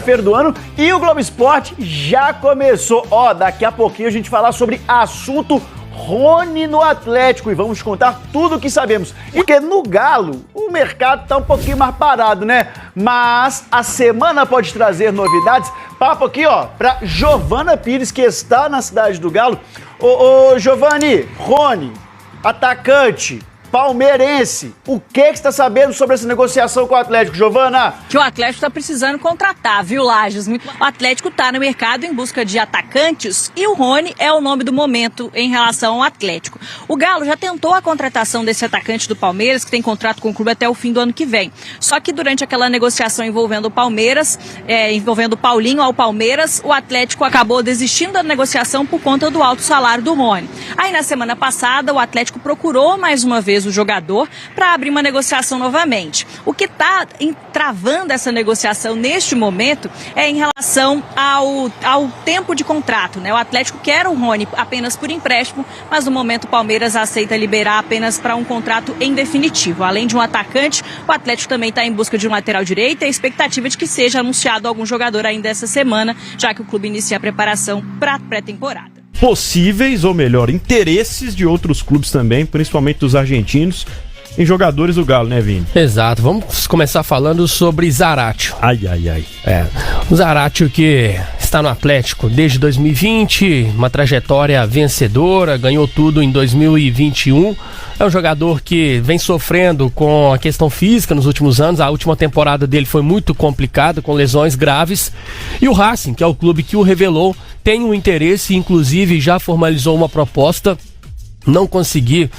segunda-feira do ano e o Globo Esporte já começou. Daqui a pouquinho a gente falar sobre assunto Rony no Atlético e vamos contar tudo o que sabemos. Porque no Galo o mercado tá um pouquinho mais parado, né? Mas a semana pode trazer novidades. Papo aqui, pra Giovana Pires, que está na cidade do Galo. Ô, Giovani, Rony, atacante, palmeirense, o que você está sabendo sobre essa negociação com o Atlético, Giovana? Que o Atlético está precisando contratar, viu, Lages? O Atlético está no mercado em busca de atacantes e o Rony é o nome do momento em relação ao Atlético. O Galo já tentou a contratação desse atacante do Palmeiras, que tem contrato com o clube até o fim do ano que vem. Só que durante aquela negociação envolvendo o Palmeiras, envolvendo o Paulinho ao Palmeiras, o Atlético acabou desistindo da negociação por conta do alto salário do Rony. Aí na semana passada o Atlético procurou mais uma vez o jogador para abrir uma negociação novamente. O que está travando essa negociação neste momento é em relação ao tempo de contrato, né? O Atlético quer o Rony apenas por empréstimo, mas no momento o Palmeiras aceita liberar apenas para um contrato em definitivo. Além de um atacante, o Atlético também está em busca de um lateral direito e a expectativa é de que seja anunciado algum jogador ainda essa semana, já que o clube inicia a preparação para a pré-temporada. Possíveis, ou melhor, interesses de outros clubes também, principalmente dos argentinos, em jogadores do Galo, né, Vini? Exato, vamos começar falando sobre Zaratio. Ai. O Zaratio que está no Atlético desde 2020, uma trajetória vencedora, ganhou tudo em 2021. É um jogador que vem sofrendo com a questão física nos últimos anos. A última temporada dele foi muito complicada, com lesões graves. E o Racing, que é o clube que o revelou, tem um interesse, inclusive já formalizou uma proposta. Não consegui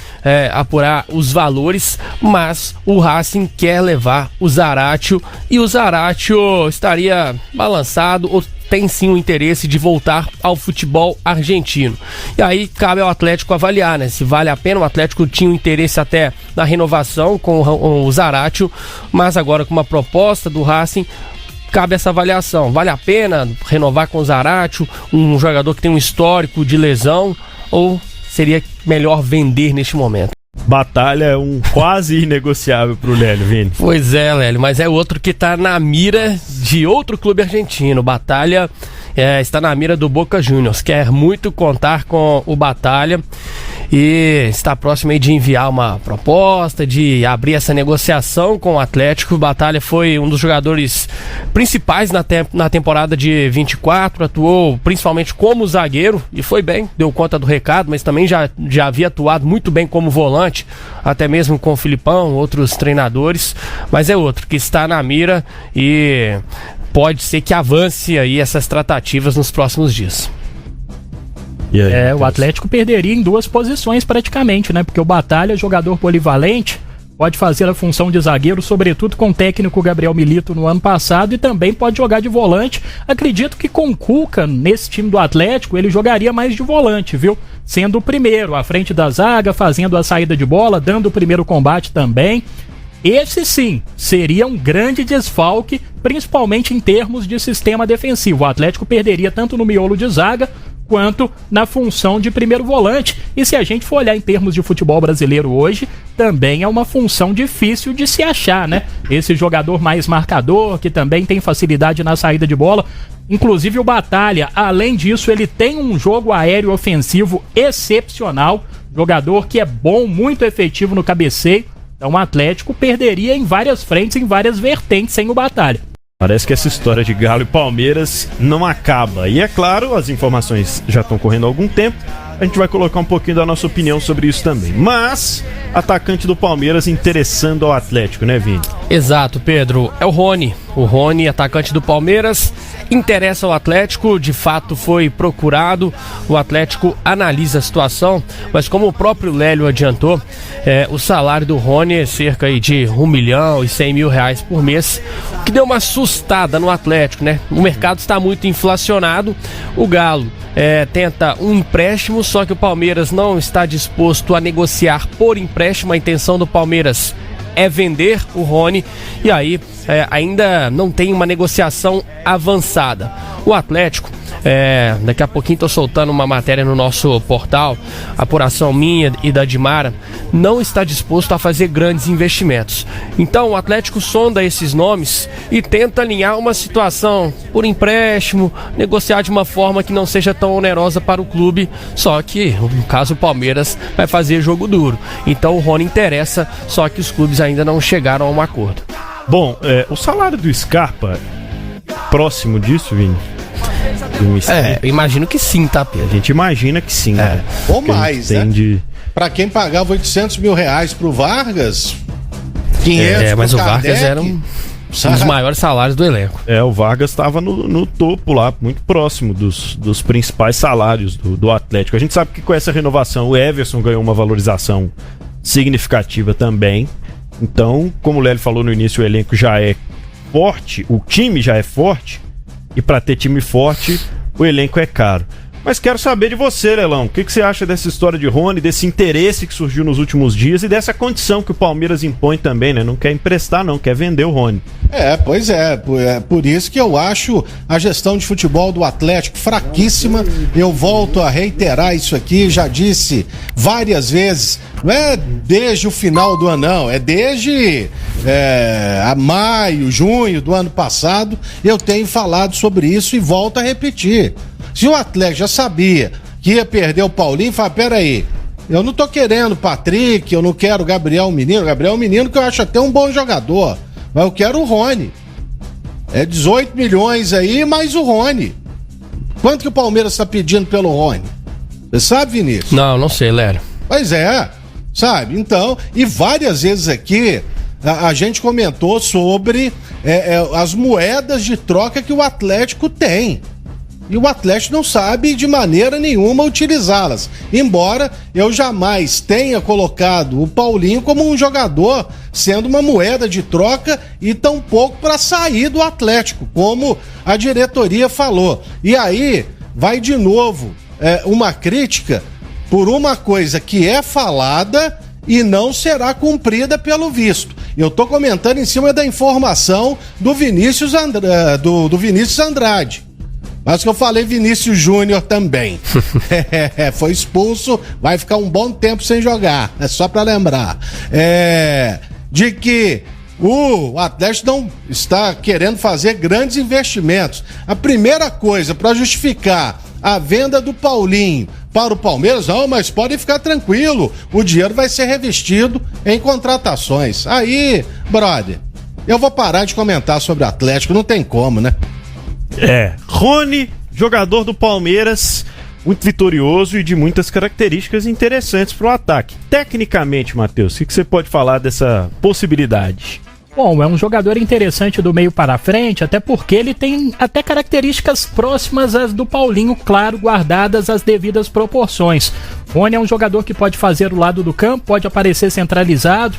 apurar os valores, mas o Racing quer levar o Zaratio e o Zaratio estaria balançado ou tem sim o interesse de voltar ao futebol argentino. E aí cabe ao Atlético avaliar, né? Se vale a pena. O Atlético tinha um interesse até na renovação com o Zaratio, mas agora com uma proposta do Racing, cabe essa avaliação. Vale a pena renovar com o Zaratio, um jogador que tem um histórico de lesão, ou seria melhor vender neste momento? Batalha é um quase inegociável pro Lélio, Vini. Pois é, Lélio, mas é outro que tá na mira de outro clube argentino. Batalha está na mira do Boca Juniors. Quer muito contar com o Batalha e está próximo aí de enviar uma proposta, de abrir essa negociação com o Atlético. O Batalha foi um dos jogadores principais na temporada de 24, atuou principalmente como zagueiro e foi bem, deu conta do recado, mas também já havia atuado muito bem como volante, até mesmo com o Filipão, outros treinadores, mas é outro que está na mira e pode ser que avance aí essas tratativas nos próximos dias. O Atlético perderia em duas posições praticamente, né? Porque o Batalha, jogador polivalente, pode fazer a função de zagueiro, sobretudo com o técnico Gabriel Milito no ano passado, e também pode jogar de volante. Acredito que com o Cuca, nesse time do Atlético, ele jogaria mais de volante, viu? Sendo o primeiro, à frente da zaga, fazendo a saída de bola, dando o primeiro combate também. Esse sim, seria um grande desfalque, principalmente em termos de sistema defensivo. O Atlético perderia tanto no miolo de zaga, quanto na função de primeiro volante. E se a gente for olhar em termos de futebol brasileiro hoje, também é uma função difícil de se achar, né? Esse jogador mais marcador, que também tem facilidade na saída de bola. Inclusive o Batalha, além disso, ele tem um jogo aéreo ofensivo excepcional. Jogador que é bom, muito efetivo no cabeceio. Então o Atlético perderia em várias frentes, em várias vertentes sem o Batalha. Parece que essa história de Galo e Palmeiras não acaba. E é claro, as informações já estão correndo há algum tempo. A gente vai colocar um pouquinho da nossa opinião sobre isso também. Mas, atacante do Palmeiras interessando ao Atlético, né, Vini? Exato, Pedro. É o Rony. O Rony, atacante do Palmeiras, interessa ao Atlético. De fato, foi procurado. O Atlético analisa a situação. Mas como o próprio Lélio adiantou, o salário do Rony é cerca aí de R$1.100.000 por mês. O que deu uma assustada no Atlético, né? O mercado está muito inflacionado. O Galo tenta um empréstimo, só que o Palmeiras não está disposto a negociar por empréstimo. A intenção do Palmeiras é vender o Rony e aí ainda não tem uma negociação avançada. O Atlético Daqui a pouquinho tô soltando uma matéria no nosso portal, apuração minha e da Dimara, não está disposto a fazer grandes investimentos. Então o Atlético sonda esses nomes e tenta alinhar uma situação por empréstimo, negociar de uma forma que não seja tão onerosa para o clube, só que no caso o Palmeiras vai fazer jogo duro. Então o Rony interessa, só que os clubes ainda não chegaram a um acordo. Bom, o salário do Scarpa, próximo disso, Vini? Eu imagino que sim, tá, Pedro? A gente imagina que sim, né? Ou mais, né? Pra quem pagava 800 mil reais pro Vargas, 500 mas pro o Vargas era um dos maiores salários do elenco. O Vargas estava no topo lá, muito próximo dos principais salários do Atlético. A gente sabe que com essa renovação o Everson ganhou uma valorização significativa também. Então, como o Lélio falou no início, o elenco já é forte, o time já é forte, e para ter time forte, o elenco é caro. Mas quero saber de você, Lelão, o que você acha dessa história de Rony, desse interesse que surgiu nos últimos dias e dessa condição que o Palmeiras impõe também, né? Não quer emprestar, não, quer vender o Rony. Pois é, por isso que eu acho a gestão de futebol do Atlético fraquíssima. Eu volto a reiterar isso aqui, já disse várias vezes, não é desde o final do ano, não, é desde a maio, junho do ano passado, eu tenho falado sobre isso e volto a repetir. Se o Atlético já sabia que ia perder o Paulinho, fala, peraí, eu não tô querendo o Patrick, eu não quero o Gabriel Menino, que eu acho até um bom jogador, mas eu quero o Rony. 18 milhões aí, mais o Rony. Quanto que o Palmeiras tá pedindo pelo Rony? Você sabe, Vinícius? Não sei, Lério. Pois é, sabe? Então, e várias vezes aqui a gente comentou sobre as moedas de troca que o Atlético tem. E o Atlético não sabe de maneira nenhuma utilizá-las. Embora eu jamais tenha colocado o Paulinho como um jogador sendo uma moeda de troca e tampouco para sair do Atlético, como a diretoria falou. E aí vai de novo uma crítica por uma coisa que é falada e não será cumprida pelo visto. Eu tô comentando em cima da informação do Vinícius Andrade. Mas que eu falei Vinícius Júnior também. Foi expulso, vai ficar um bom tempo sem jogar. É só pra lembrar. De que o Atlético não está querendo fazer grandes investimentos. A primeira coisa para justificar a venda do Paulinho para o Palmeiras, não, mas pode ficar tranquilo, o dinheiro vai ser revestido em contratações. Aí, brother, eu vou parar de comentar sobre o Atlético, não tem como, né? Rony, jogador do Palmeiras, muito vitorioso e de muitas características interessantes para o ataque. Tecnicamente, Matheus, o que você pode falar dessa possibilidade? Bom, é um jogador interessante do meio para frente, até porque ele tem até características próximas às do Paulinho, claro, guardadas as devidas proporções. Rony é um jogador que pode fazer o lado do campo, pode aparecer centralizado,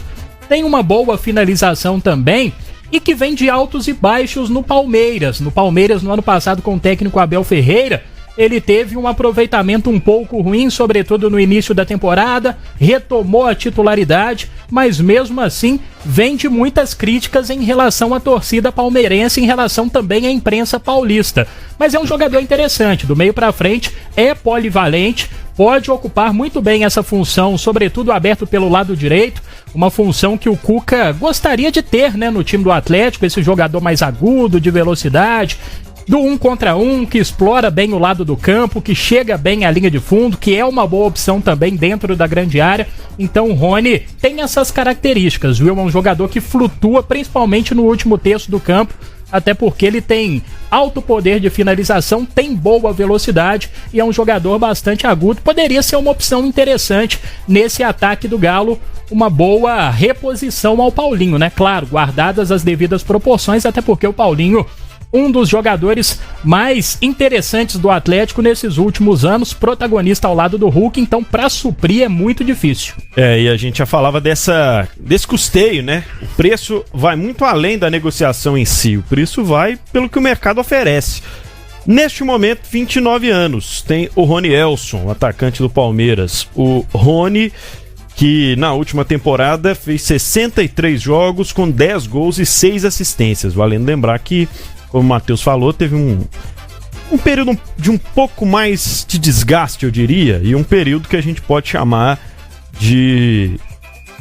tem uma boa finalização também, e que vem de altos e baixos no Palmeiras. No Palmeiras, no ano passado, com o técnico Abel Ferreira, ele teve um aproveitamento um pouco ruim, sobretudo no início da temporada, retomou a titularidade, mas mesmo assim vem de muitas críticas em relação à torcida palmeirense, em relação também à imprensa paulista. Mas é um jogador interessante, do meio pra frente, é polivalente, pode ocupar muito bem essa função, sobretudo aberto pelo lado direito, uma função que o Cuca gostaria de ter, né, no time do Atlético, esse jogador mais agudo, de velocidade, do 1 contra 1, que explora bem o lado do campo, que chega bem à linha de fundo, que é uma boa opção também dentro da grande área. Então o Rony tem essas características, viu? É um jogador que flutua principalmente no último terço do campo, até porque ele tem alto poder de finalização, tem boa velocidade e é um jogador bastante agudo. Poderia ser uma opção interessante nesse ataque do Galo, uma boa reposição ao Paulinho, né? Claro, guardadas as devidas proporções, até porque o Paulinho, um dos jogadores mais interessantes do Atlético nesses últimos anos, protagonista ao lado do Hulk, então pra suprir é muito difícil. E a gente já falava desse custeio, né? O preço vai muito além da negociação em si, o preço vai pelo que o mercado oferece. Neste momento, 29 anos, tem o Rony Elson, atacante do Palmeiras. O Rony, que na última temporada fez 63 jogos com 10 gols e 6 assistências. Valendo lembrar que, como o Matheus falou, teve um período de um pouco mais de desgaste, eu diria, e um período que a gente pode chamar de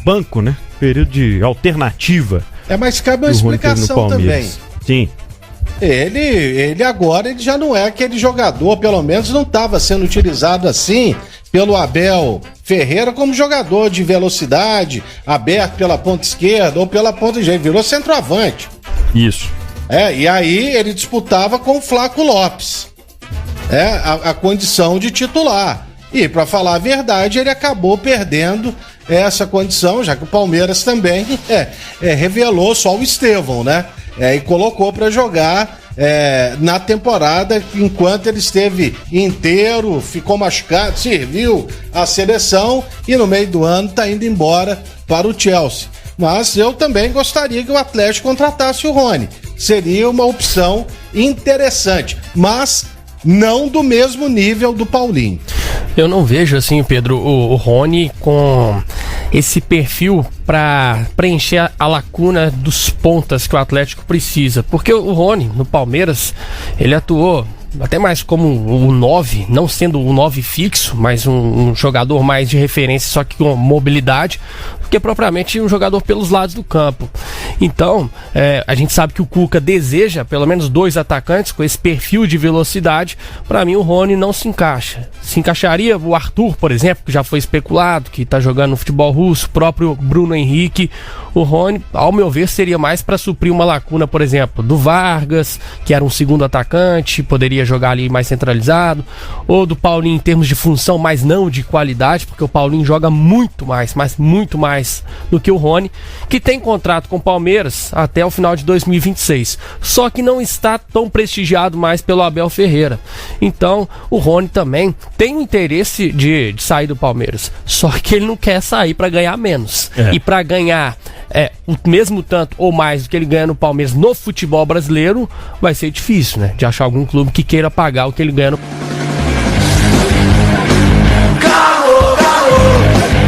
banco, né? Período de alternativa. Mas cabe uma explicação também. Sim. Ele agora ele já não é aquele jogador, pelo menos não estava sendo utilizado assim pelo Abel Ferreira como jogador de velocidade, aberto pela ponta esquerda ou pela ponta direita, virou centroavante. Isso. E aí ele disputava com o Flaco Lopes, a condição de titular. E, para falar a verdade, ele acabou perdendo essa condição, já que o Palmeiras também revelou só o Estevão, né? E colocou para jogar na temporada, enquanto ele esteve inteiro, ficou machucado, serviu a seleção e no meio do ano está indo embora para o Chelsea. Mas eu também gostaria que o Atlético contratasse o Rony. Seria uma opção interessante, mas não do mesmo nível do Paulinho. Eu não vejo assim, Pedro, o Rony com esse perfil para preencher a lacuna dos pontas que o Atlético precisa, porque o Rony no Palmeiras, ele atuou até mais como um 9, não sendo um 9 fixo, mas um jogador mais de referência, só que com mobilidade, do que propriamente um jogador pelos lados do campo. Então, a gente sabe que o Cuca deseja pelo menos 2 atacantes com esse perfil de velocidade. Para mim, o Rony não se encaixa. Se encaixaria o Arthur, por exemplo, que já foi especulado, que está jogando no futebol russo, o próprio Bruno Henrique. O Rony, ao meu ver, seria mais para suprir uma lacuna, por exemplo, do Vargas, que era um segundo atacante, poderia jogar ali mais centralizado, ou do Paulinho em termos de função, mas não de qualidade, porque o Paulinho joga muito mais, mas muito mais do que o Rony, que tem contrato com o Palmeiras até o final de 2026, só que não está tão prestigiado mais pelo Abel Ferreira. Então o Rony também tem o interesse de sair do Palmeiras, só que ele não quer sair para ganhar menos, e para ganhar o mesmo tanto ou mais do que ele ganha no Palmeiras no futebol brasileiro, vai ser difícil, né? De achar algum clube que queira pagar o que ele ganha no